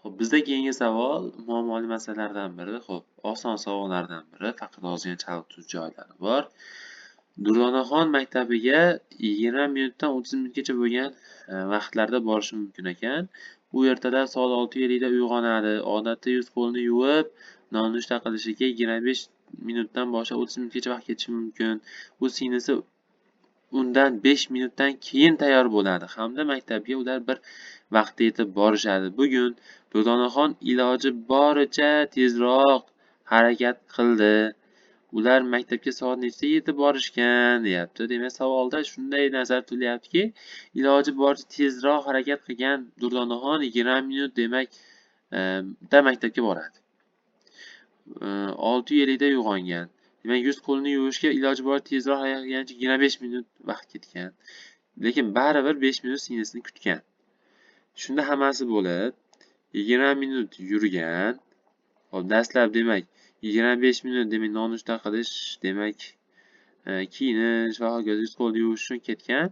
Xo'p, bizda keyingi savol muammoli masalalardan biri. Xo'p, oson savollardan biri. Faqat ozgina chalib turish joylari bor. Durdonaxon maktabiga 20 minutdan 30 minutgacha bo'lgan vaqtlarda borishi mumkin ekan. U ertalab soat 6:50 da uyg'onadi. Odatda yuz-qo'lini yuvib, nonushta qilishiga 25 minutdan boshlab 30 minutgacha vaqt ketishi mumkin. U singlisi undan 5 minutdan keyin tayyor bo'ladi hamda maktabga ular bir vaqtda yetib borishadi. Bugun Durdonaxon iloji boricha tezroq harakat qildi. Ular maktabga soat nechida yetib borishgan, deyapti. Demak, savolda shunday nazarda tutilyaptiki, iloji boricha tezroq harakat qilgan Durdonaxon 20 minut demak da maktabga boradi. 6:50 da uyg'ongan. Demak, yuz-qo'lini yuvishga iloji boricha tezroq harakat qilganicha 25 minut vaqt ketgan. Lekin baribir 5 minut singlisini kutgan. Shunda hammasi bo'lib 20 minut yurgan. Hop, dastlab demak 25 minut demak nonushta qilish, demak kiyinish va hokazo yuz-qo'lni yuvish uchun ketgan.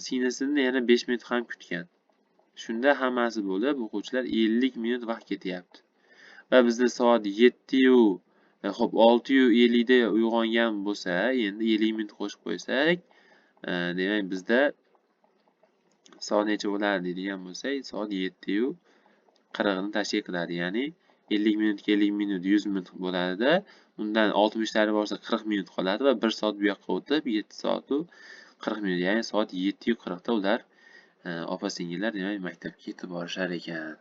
Singlisini yana 5 minut ham kutgan. Shunda hammasi bo'lib o'quvchilar 50 minut vaqt ketyapti. Va bizda soat 7:00 xo'p 6:50 da uyg'ongan bo'lsa, endi 50 minut qo'shib qo'ysak, demak bizda soat necha bo'ladi deydigan bo'lsak, soat 7:40 ni tashkil qiladi. Ya'ni 50 minutga 50 minut 100 minut bo'ladi-da, undan 60 tari borsa 40 minut qoladi va 1 soat bu yoqqa o'tib 7 soat u 40 minut. Ya'ni soat 7:40 da ular opa-singillar demak maktabga yetib borishar ekan.